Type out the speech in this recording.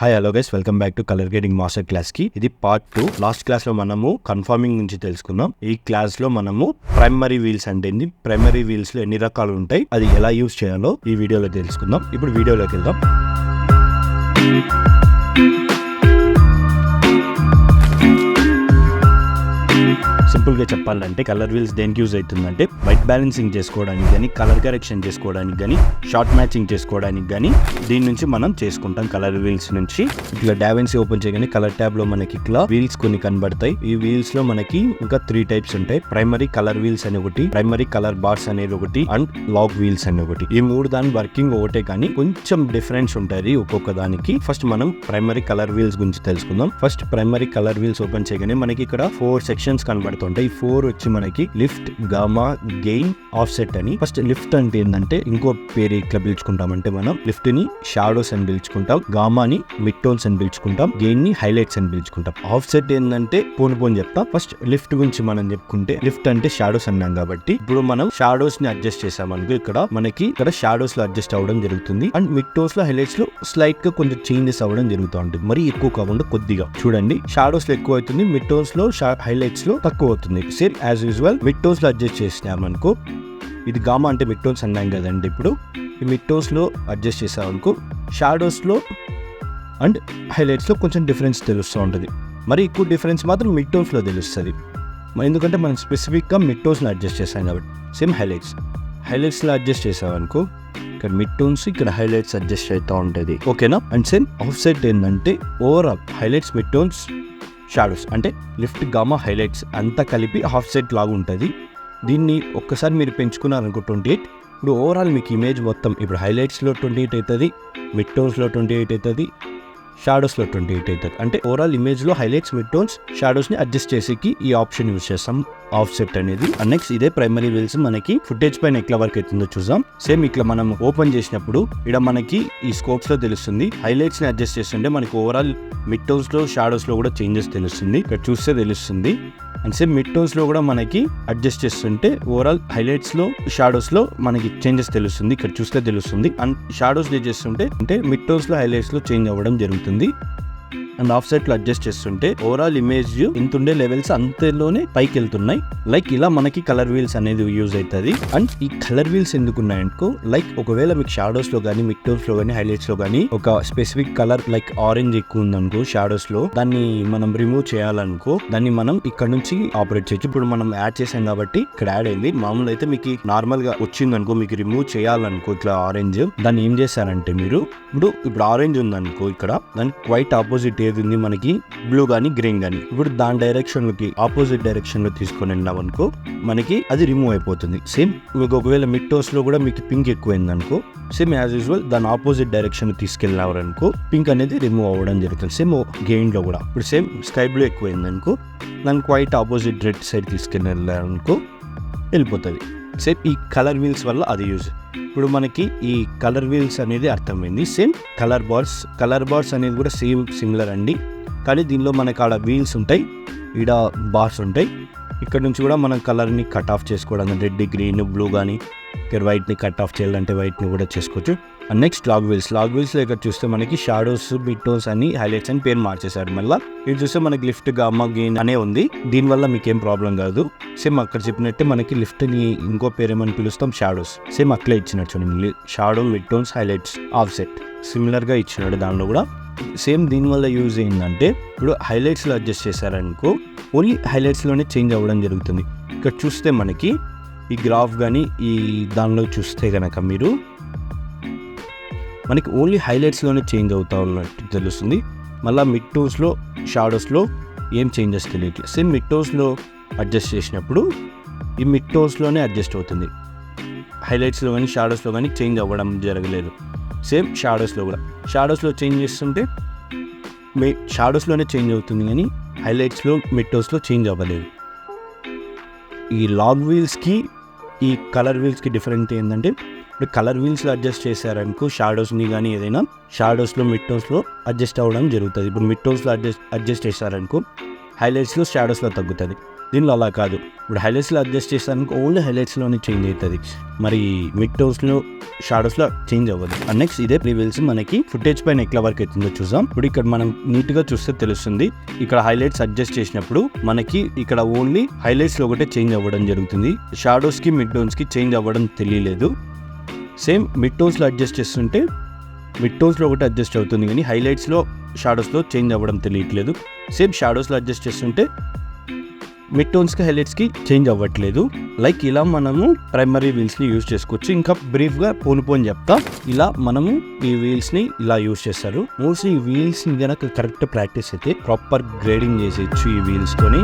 Hi hello guys, welcome back to colour grading master class కి. ఇది part 2. Last class లో మనము confirming నుంచి తెలుసుకున్నాం. ఈ క్లాస్ లో మనము ప్రైమరీ వీల్స్ అంటే ఏంది, ప్రైమరీ వీల్స్ లో ఎన్ని రకాలు ఉంటాయి, అది ఎలా యూజ్ చేయాలో ఈ వీడియోలో తెలుసుకుందాం. ఇప్పుడు వీడియోలోకి వెళ్దాం. సింపుల్ గా చెప్పాలంటే కలర్ వీల్స్ దేనికి యూజ్ అవుతుందంటే వైట్ బ్యాలెన్సింగ్ చేసుకోవడానికి కానీ, కలర్ కరెక్షన్ చేసుకోవడానికి కానీ, షార్ట్ మ్యాచింగ్ చేసుకోవడానికి కానీ దీని నుంచి మనం చేసుకుంటాం. కలర్ వీల్స్ నుంచి ఇట్లా డావెన్సీ ఓపెన్ చేయగానే కలర్ ట్యాబ్ లో మనకి ఇట్లా వీల్స్ కొన్ని కనబడతాయి. ఈ వీల్స్ లో మనకి ఇంకా 3 టైప్స్ ఉంటాయి. ప్రైమరీ కలర్ వీల్స్ అని ఒకటి, ప్రైమరీ కలర్ బార్స్ అనేది ఒకటి, అండ్ లాగ్ వీల్స్ అని ఒకటి. ఈ 3 దాని వర్కింగ్ ఒకటే కానీ కొంచెం డిఫరెన్స్ ఉంటుంది ఒక్కొక్క దానికి. ఫస్ట్ మనం ప్రైమరీ కలర్ వీల్స్ గురించి తెలుసుకుందాం. First primary colour wheels open చేయగానే మనకి ఇక్కడ 4 సెక్షన్స్ కనబడుతుంటాయి. ఈ 4 వచ్చి మనకి లిఫ్ట్, గామా, గెయిన్, ఆఫ్సెట్ అని. ఫస్ట్ లిఫ్ట్ అంటే ఏంటంటే ఇంకో పేరు ఇట్లా పిలుచుకుంటామంటే మనం లిఫ్ట్ ని షాడోస్ అని పిలుచుకుంటాం, గామాని మిడ్ టోన్స్ అని పిలుచుకుంటాం, గెయిన్ ని హైలైట్స్ అని పిలుచుకుంటాం. ఆఫ్సెట్ ఏంటంటే పోను చెప్తాం. ఫస్ట్ లిఫ్ట్ గురించి మనం చెప్పుకుంటే లిఫ్ట్ అంటే షాడోస్ అన్నాం కాబట్టి ఇప్పుడు మనం షాడోస్ ని అడ్జస్ట్ చేసామనుకో ఇక్కడ షాడోస్ లో అడ్జస్ట్ అవ్వడం జరుగుతుంది. అండ్ మిడ్ టోన్స్ లో హైలైట్స్ లో స్లైట్ గా కొంచెం చేంజెస్ అవ్వడం జరుగుతూ ఉంటుంది. మరి ఎక్కువ కాకుండా కొద్దిగా. చూడండి, షాడోస్ లో ఎక్కువ అవుతుంది, మిడ్ టోన్స్ లో హైలైట్స్ లో తక్కువ అవుతుంది. Same as usual mid tones లో అడ్జస్ట్ చేసినామనుకో, ఇది గామా అంటే మిడ్ టోన్స్ అన్నాం కదండి. ఇప్పుడు ఈ మిడ్ టోన్స్ లో అడ్జస్ట్ చేసామనుకో షాడోస్ లో అండ్ హైలైట్స్ లో కొంచెం డిఫరెన్స్ తెలుస్తూ ఉంటుంది. మరి ఎక్కువ డిఫరెన్స్ మాత్రం మిడ్ టోన్స్ లో తెలుస్తుంది. ఎందుకంటే మనం స్పెసిఫిక్ గా మిడ్ టోన్స్ లో అడ్జస్ట్ చేసాం కాబట్టి. సేమ్ హైలైట్స్ లో అడ్జస్ట్ చేసామనుకో ఇక్కడ మిడ్ టోన్స్, ఇక్కడ హైలైట్స్ అడ్జస్ట్ అవుతూ ఉంటుంది. ఓకేనా? అండ్ సేమ్ ఆఫ్సెట్ ఏంటంటే overall highlights, mid tones, shadows అంటే లిఫ్ట్, గామా, హైలైట్స్ అంతా కలిపి హాఫ్ సెట్ లాగా ఉంటుంది. దీన్ని ఒక్కసారి మీరు పెంచుకున్నారనుకో 28. ఇప్పుడు ఓవరాల్ మీకు ఇమేజ్ మొత్తం ఇప్పుడు హైలైట్స్లో 28 అవుతుంది, మిడ్ టోన్స్లో 28 అవుతుంది, షాడోస్లో 28 అవుతుంది. అంటే ఓవరాల్ ఇమేజ్లో హైలైట్స్, మిడ్ టోన్స్, షాడోస్ని అడ్జస్ట్ చేసేకి ఈ ఆప్షన్ యూజ్ చేస్తాం, ఆఫ్సెట్ అనేది. అండ్ నెక్స్ట్ ఇదే ప్రైమరీ వీల్స్ మనకి ఫుటేజ్ పైన ఎట్లా వర్క్ అవుతుందో చూద్దాం. సేమ్ ఇట్లా మనం ఓపెన్ చేసినప్పుడు ఇక్కడ మనకి ఈ స్కోప్స్ లో తెలుస్తుంది. హైలైట్స్ ని అడ్జస్ట్ చేస్తుంటే మనకి ఓవరాల్ మిడ్ టోన్స్ లో, షాడోస్ లో కూడా చేంజెస్ తెలుస్తుంది. ఇక్కడ చూస్తే తెలుస్తుంది. అండ్ సేమ్ మిడ్ టోన్స్ లో కూడా మనకి అడ్జస్ట్ చేస్తుంటే ఓవరాల్ హైలైట్స్ లో, షాడోస్ లో మనకి చేంజెస్ తెలుస్తుంది. ఇక్కడ చూస్తే తెలుస్తుంది. అండ్ షాడోస్ చేస్తుంటే అంటే మిడ్ టోన్స్ లో, హైలైట్స్ లో చేంజ్ అవ్వడం జరుగుతుంది. అండ్ ఆఫ్సెట్ లో అడ్జస్ట్ చేస్తుంటే ఓవరాల్ ఇమేజ్ ఇంతుండే లెవెల్స్ అంతలోనే పైకి వెళ్తున్నాయి. లైక్ ఇలా మనకి కలర్ వీల్స్ అనేది యూజ్ అవుతుంది. అండ్ ఈ కలర్ వీల్స్ ఎందుకున్నాయనుకో, లైక్ ఒకవేళ మీకు షాడోస్ లో కానీ, మిడ్ టోన్స్ లో కానీ, హైలైట్స్ లో కానీ ఒక స్పెసిఫిక్ కలర్ లైక్ ఆరెంజ్ ఎక్కువ ఉందనుకో షాడోస్ లో, దాన్ని మనం రిమూవ్ చేయాలనుకో దాన్ని మనం ఇక్కడ నుంచి ఆపరేట్ చేయొచ్చు. ఇప్పుడు మనం యాడ్ చేసాం కాబట్టి ఇక్కడ యాడ్ అయింది. మామూలు అయితే మీకు నార్మల్ గా వచ్చిందనుకో, మీకు రిమూవ్ చేయాలనుకో ఇట్లా ఆరెంజ్, దాన్ని ఏం చేశారంటే మీరు ఇప్పుడు ఆరెంజ్ ఉందనుకో, ఇక్కడ దానికి క్వైట్ ఆపోజిట్ ఏది ఉంది మనకి, బ్లూ గానీ, గ్రీన్ గానీ. ఇప్పుడు దాని డైరెక్షన్ లోకి ఆపోజిట్ డైరెక్షన్ లో తీసుకొని వెళ్ళామనుకో మనకి అది రిమూవ్ అయిపోతుంది. సేమ్ మీకు ఒకవేళ మిడ్ టోన్స్ లో కూడా మీకు పింక్ ఎక్కువైంది అనుకో, సేమ్ యాజ్ యూజువల్ దాని ఆపోజిట్ డైరెక్షన్ తీసుకెళ్ళారనుకో పింక్ అనేది రిమూవ్ అవ్వడం జరుగుతుంది. సేమ్ గెయిన్ లో కూడా ఇప్పుడు సేమ్ స్కై బ్లూ ఎక్కువైంది అనుకో, దాని క్వైట్ ఆపోజిట్ రెడ్ సైడ్ తీసుకెళ్ళి వెళ్ళారనుకో వెళ్ళిపోతుంది. సేమ్ ఈ కలర్ వీల్స్ వల్ల అది యూజ్. ఇప్పుడు మనకి ఈ కలర్ వీల్స్ అనేది అర్థమైంది. సేమ్ కలర్ బార్స్ అనేది కూడా సేమ్ సిమిలర్ అండి. కానీ దీనిలో మనకి ఆడ వీల్స్ ఉంటాయి, ఈడ బార్స్ ఉంటాయి. ఇక్కడ నుంచి కూడా మనం కలర్ని కట్ ఆఫ్ చేసుకోవడం, రెడ్, గ్రీన్, బ్లూ కానీ, ఇక్కడ వైట్ని కట్ ఆఫ్ చేయాలంటే వైట్ని కూడా చేసుకోవచ్చు. అండ్ నెక్స్ట్ లాగ్ వీల్స్లో ఇక్కడ చూస్తే మనకి షాడోస్, మిడ్ టోన్స్ అని, హైలైట్స్ అని పేరు మార్చేశారు. మళ్ళీ ఇది చూస్తే మనకి లిఫ్ట్, గామా, గెయిన్ అనే ఉంది. దీనివల్ల మీకు ఏం ప్రాబ్లం కాదు. సేమ్ అక్కడ చెప్పినట్టే మనకి లిఫ్ట్ ని ఇంకో పేరు ఏమని పిలుస్తాం, షాడోస్. సేమ్ అట్లా ఇచ్చినట్టు చూడండి, shadow, mid tones, highlights, offset similar గా ఇచ్చినాడు. దానిలో కూడా సేమ్ దీనివల్ల యూజ్ ఏంటంటే ఇప్పుడు హైలైట్స్ లో అడ్జస్ట్ చేశారనుకో ఓన్లీ హైలైట్స్ లోనే చేంజ్ అవ్వడం జరుగుతుంది. ఇక్కడ చూస్తే మనకి ఈ గ్రాఫ్ కానీ ఈ దానిలో చూస్తే కనుక మీరు మనకి ఓన్లీ హైలైట్స్లోనే చేంజ్ అవుతా ఉన్నట్టు తెలుస్తుంది. మళ్ళీ మిడ్ టోన్స్లో, షాడోస్లో ఏం చేంజెస్ తెలియట్లేదు. సేమ్ మిడ్ టోన్స్లో అడ్జస్ట్ చేసినప్పుడు ఈ మిడ్ టోన్స్లోనే అడ్జస్ట్ అవుతుంది. హైలైట్స్లో కానీ, షాడోస్లో కానీ చేంజ్ అవ్వడం జరగలేదు. సేమ్ షాడోస్లో కూడా షాడోస్లో చేంజ్ చేస్తుంటే షాడోస్లోనే చేంజ్ అవుతుంది కానీ హైలైట్స్లో, మిడ్ టోన్స్లో చేంజ్ అవ్వలేదు. ఈ లాగ్ వీల్స్కి, ఈ కలర్ వీల్స్కి డిఫరెంట్ ఏంటంటే ఇప్పుడు కలర్ వీల్స్లో అడ్జస్ట్ చేశారనుకో షాడోస్ని కానీ ఏదైనా షాడోస్లో, మిడ్ టోన్స్లో అడ్జస్ట్ అవ్వడం జరుగుతుంది. ఇప్పుడు మిడ్ టోన్స్లో అడ్జస్ట్ చేశారనుకో హైలైట్స్లో, షాడోస్లో తగ్గుతుంది. దీనిలో అలా కాదు. ఇప్పుడు హైలైట్స్లో అడ్జస్ట్ చేసానికి ఓన్లీ హైలైట్స్లోనే చేంజ్ అవుతుంది, మరి మిడ్ టోన్స్లో షాడోస్లో చేంజ్ అవ్వదు. అండ్ నెక్స్ట్ ఇదే ప్రీవిల్స్ మనకి ఫుటేజ్ పైన ఎట్లా వర్క్ అవుతుందో చూద్దాం. ఇప్పుడు ఇక్కడ మనం నీట్గా చూస్తే తెలుస్తుంది, ఇక్కడ హైలైట్స్ అడ్జస్ట్ చేసినప్పుడు మనకి ఇక్కడ ఓన్లీ హైలైట్స్లో ఒకటే చేంజ్ అవ్వడం జరుగుతుంది, షాడోస్కి మిడ్ టోన్స్కి చేంజ్ అవ్వడం తెలియలేదు. సేమ్ మిడ్ టోన్స్లో అడ్జస్ట్ చేస్తుంటే మిడ్ టోన్స్లో ఒకటి అడ్జస్ట్ అవుతుంది కానీ హైలైట్స్లో షాడోస్లో చేంజ్ అవ్వడం తెలియట్లేదు. సేమ్ షాడోస్లో అడ్జస్ట్ చేస్తుంటే మిడ్ టోన్స్కి హైలైట్స్కి చేంజ్ అవ్వట్లేదు. లైక్ ఇలా మనము ప్రైమరీ వీల్స్ని యూజ్ చేసుకోవచ్చు. ఇంకా బ్రీఫ్గా పోను చెప్తా, ఇలా మనము ఈ వీల్స్ని ఇలా యూజ్ చేస్తారు. మోస్ట్లీ ఈ వీల్స్ని కనుక కరెక్ట్ ప్రాక్టీస్ అయితే ప్రాపర్ గ్రేడింగ్ చేసేయచ్చు ఈ వీల్స్తోని.